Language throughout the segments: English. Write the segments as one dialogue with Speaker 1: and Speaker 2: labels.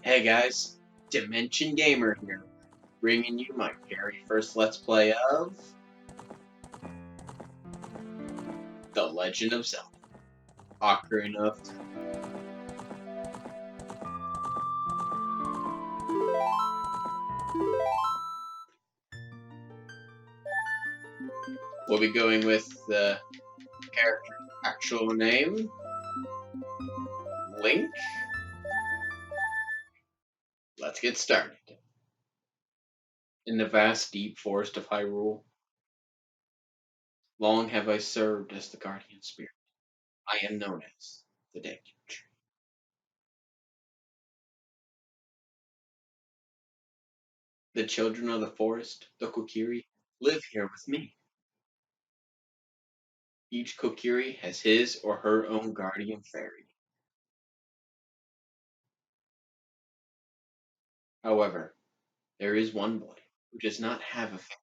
Speaker 1: Hey guys, Dimension Gamer here, bringing you my very first Let's Play of The Legend of Zelda Ocarina of Time. We'll be going with the character's actual name, Link. Let's get started. In the vast deep forest of Hyrule, long have I served as the guardian spirit. I am known as the Deku Tree. The children of the forest, the Kokiri, live here with me. Each Kokiri has his or her own guardian fairy. However, there is one boy who does not have a fairy.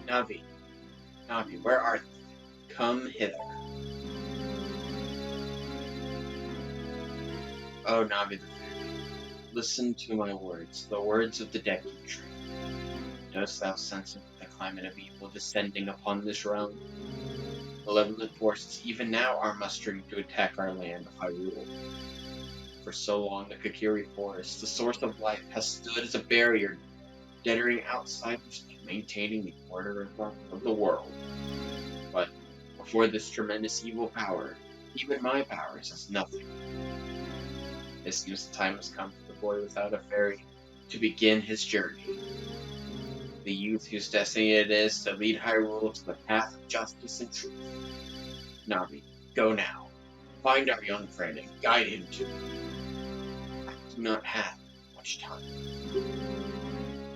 Speaker 1: Navi, Navi, where art thou? Come hither. Oh, Navi the fairy, listen to my words, the words of the Deku Tree. Dost thou sense the climate of evil descending upon this realm? Malevolent forces even now are mustering to attack our land of Hyrule. For so long, the Kokiri Forest, the source of life, has stood as a barrier, deterring outsiders and maintaining the order of the world. But before this tremendous evil power, even my power is as nothing. It seems the time has come for the boy without a fairy to begin his journey. The youth whose destiny it is to lead Hyrule to the path of justice and truth. Navi, go now. Find our young friend and guide him to me. I do not have much time.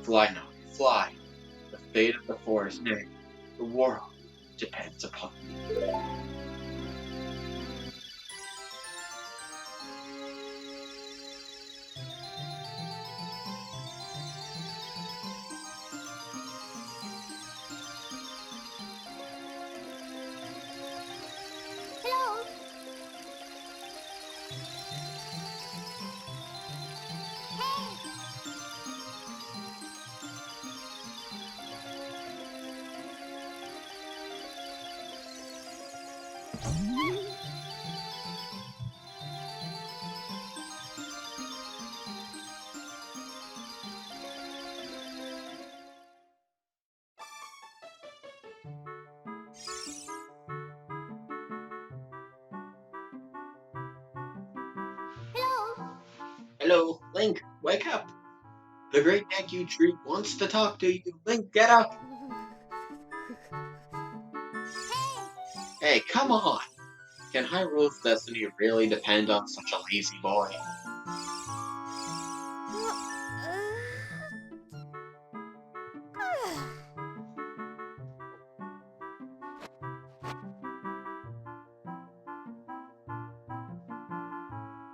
Speaker 1: Fly, Navi, fly. The fate of the forest, nay, the world, depends upon me.
Speaker 2: Hello. Hello.
Speaker 1: Hello, Link, wake up! The great Deku Tree wants to talk to you. Link, get up! Hey, come on! Can Hyrule's destiny really depend on such a lazy boy?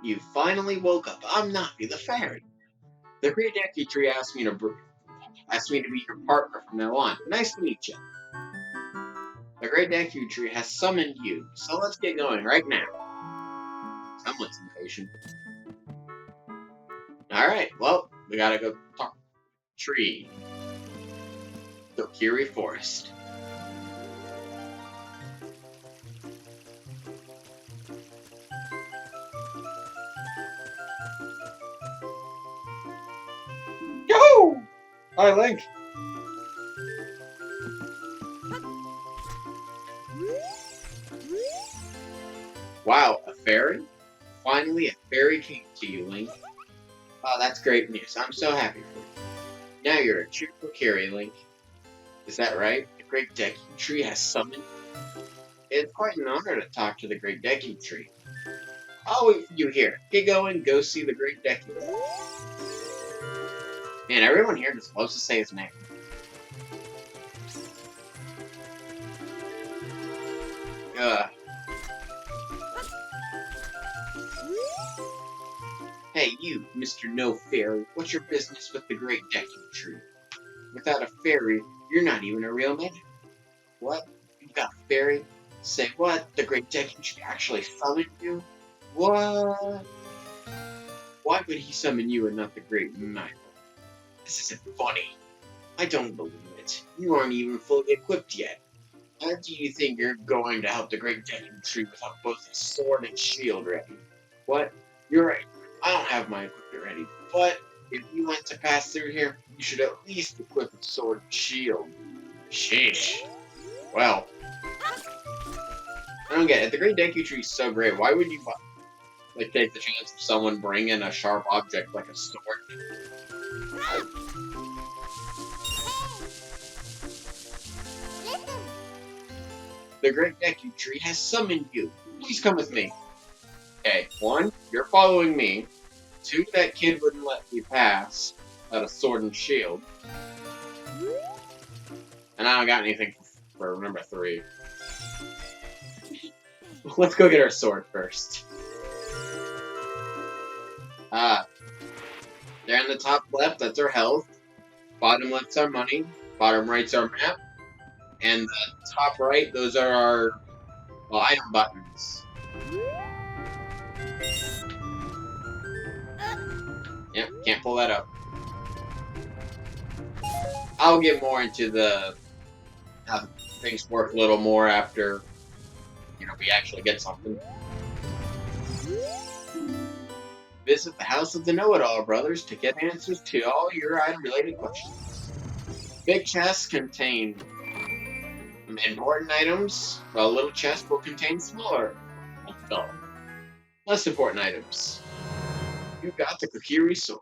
Speaker 1: You finally woke up. I'm Navi the fairy. The great Deku Tree asked me to be your partner from now on. Nice to meet you. The great Deku Tree has summoned you, so let's get going right now. Someone's impatient. Alright, well, we gotta go talk to the tree. The Kokiri Forest. Yahoo! Hi, Link. Wow, a fairy? Finally, a fairy came to you, Link. Oh, that's great news. I'm so happy for you. Now you're a true Kokiri, Link. Is that right? The Great Decking Tree has summoned? It's quite an honor to talk to the Great Decking Tree. I'll wait for you here. Get going, go see the Great Decking Tree. Man, everyone here just loves to say his name. Hey, you, Mr. No Fairy, what's your business with the Great Decking Tree? Without a fairy, you're not even a real man. What? You got a fairy? Say what? The Great Decking Tree actually summoned you? What? Why would he summon you and not the Great Knight? This isn't funny. I don't believe it. You aren't even fully equipped yet. How do you think you're going to help the Great Decking Tree without both his sword and shield ready? What? You're right. I don't have my equipment ready, but if you want to pass through here, you should at least equip a sword and shield. Sheesh. Well, I don't get it. The Great Deku Tree is so great. Why would you take the chance of someone bringing a sharp object like a sword? The Great Deku Tree has summoned you. Please come with me. Okay, 1, you're following me. 2, that kid wouldn't let me pass without a sword and shield. And I don't got anything for number 3. Let's go get our sword first. There in the top left, that's our health. Bottom left's our money. Bottom right's our map. And the top right, those are our item buttons. Yep, can't pull that up. I'll get more into the how things work a little more after we actually get something. Visit the House of the Know-It-All Brothers to get answers to all your item-related questions. Big chests contain important items, while little chests will contain smaller, less important items. You got the Kokiri sword.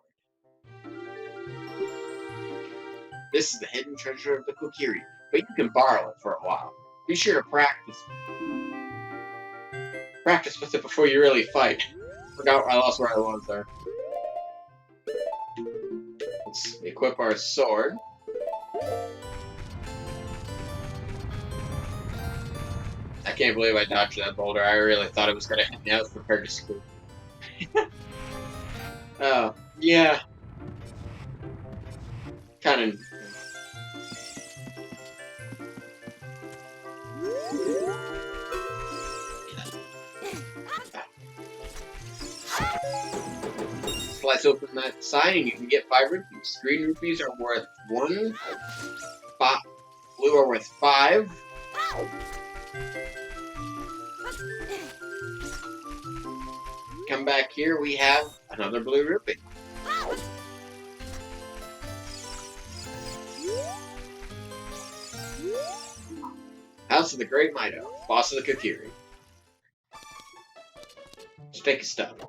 Speaker 1: This is the hidden treasure of the Kokiri, but you can borrow it for a while. Be sure to practice. Practice with it before you really fight. I lost where I was there. Let's equip our sword. I can't believe I dodged that boulder. I really thought it was going to hit me. I was prepared to screw. Oh, yeah. Kind of. Slice open that sign and you can get 5 rupees. Green rupees are worth 1. Blue are worth 5. Come back here, we have another blue rupee. House of the Great Mido, boss of the Kokiri. Let's take a step.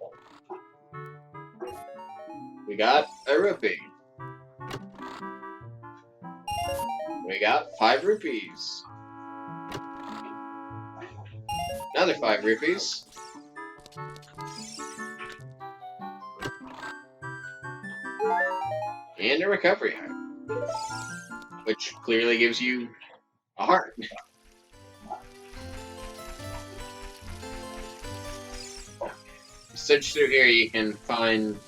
Speaker 1: We got a rupee. We got 5 rupees. Another 5 rupees. And a recovery heart, which clearly gives you a heart. Search through here, you can find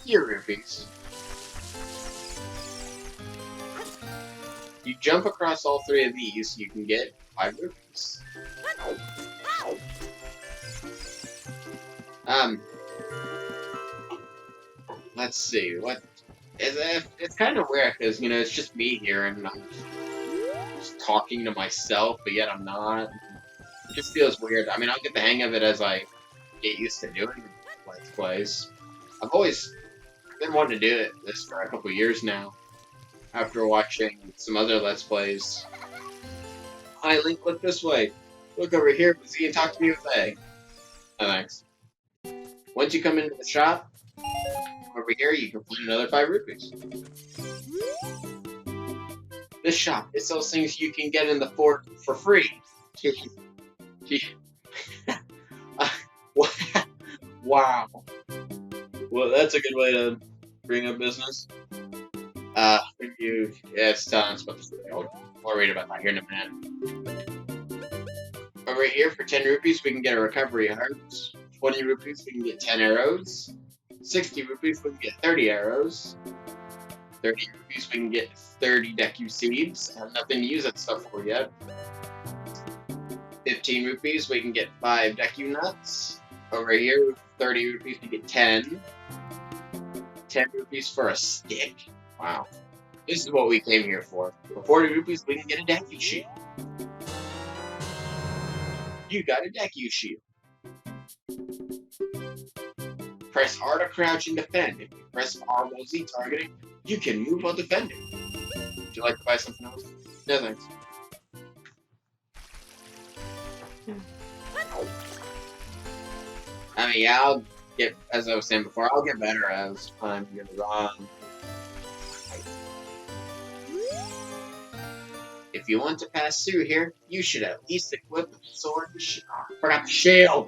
Speaker 1: your rupees. You jump across all 3 of these, you can get 5 rupees. Let's see, it's kind of weird, because, it's just me here, and I'm just talking to myself, but yet I'm not. It just feels weird. I mean, I'll get the hang of it as I get used to doing Let's Plays. I've always been wanting to do this for a couple years now, after watching some other Let's Plays. Hi, Link, look this way. Look over here, see and talk to me with A. Oh, thanks. Once you come into the shop, over here, you can find another 5 rupees. This shop, it sells things you can get in the fort for free. Wow. Well, that's a good way to bring up business. You, yeah, it's telling us about the story. We'll read about that here in a minute. Over here, for 10 rupees, we can get a recovery heart. 20 rupees, we can get 10 arrows. 60 rupees, we can get 30 arrows. 30 rupees, we can get 30 Deku seeds. I have nothing to use that stuff for yet. 15 rupees, we can get 5 Deku nuts. Over here, 30 rupees, we get 10. 10 rupees for a stick. Wow. This is what we came here for. For 40 rupees, we can get a Deku shield. You got a Deku shield. Press R to crouch and defend. If you press R while Z targeting, you can move while defending. Would you like to buy something else? No thanks. I mean, yeah, I'll get, as I was saying before, I'll get better as time goes on. If you want to pass through here, you should at least equip a sword and shield. Oh, I forgot the shield!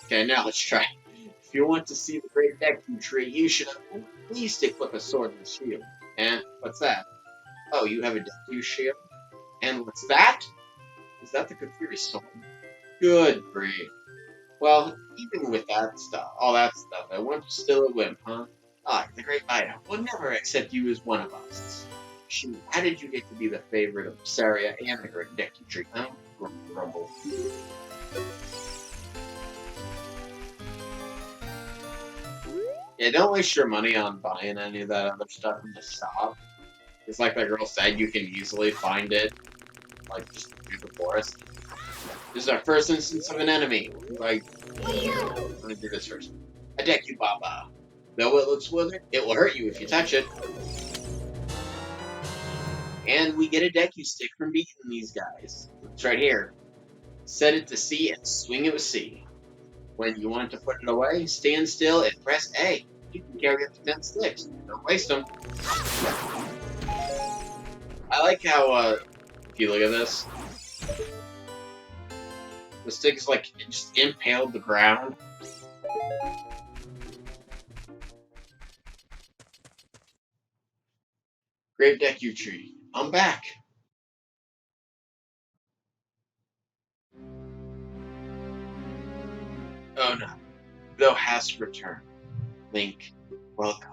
Speaker 1: Okay, now let's try. If you want to see the great Deku tree, you should at least equip a sword and shield. And what's that? Oh, you have a Deku shield? And what's that? Is that the Kakiri sword? Good grief. Well, even with that stuff, all that stuff, I want you still a wimp, huh? Ah, the great Ida will never accept you as one of us. Shoot, how did you get to be the favorite of Saria and the great Deku tree, huh? Grumble. Yeah, don't waste your money on buying any of that other stuff in the shop. It's like that girl said, you can easily find it, like, just through the forest. This is our first instance of an enemy. Like, let me do this first. A Deku Baba. Though it looks withered, it will hurt you if you touch it. And we get a Deku stick from beating these guys. It's right here. Set it to C and swing it with C. When you want to put it away, stand still and press A. You can carry up to 10 sticks. Don't waste them. I like how, if you look at this, the stick is like, it just impaled the ground. Great Deku tree. I'm back. Oh no. Thou hast returned. Link, welcome.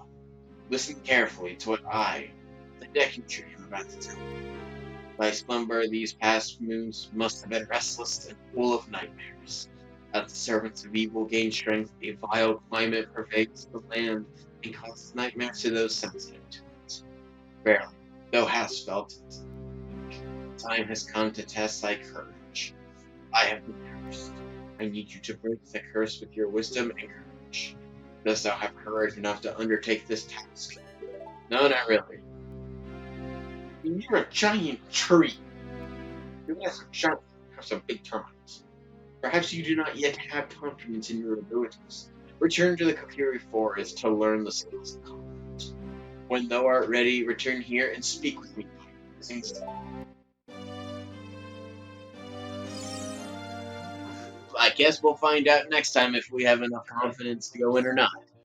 Speaker 1: Listen carefully to what I, the Deku tree, am about to tell you. Thy slumber these past moons must have been restless and full of nightmares. As the servants of evil gain strength, a vile climate pervades the land and causes nightmares to those sensitive to it. Verily, thou hast felt it. Time has come to test thy courage. I have been cursed. I need you to break the curse with your wisdom and courage. Dost thou have courage enough to undertake this task? No, not really. You're a giant tree. You have some big termites. Perhaps you do not yet have confidence in your abilities. Return to the Kakiri Forest to learn the skills of combat. When thou art ready, return here and speak with me. I guess we'll find out next time if we have enough confidence to go in or not.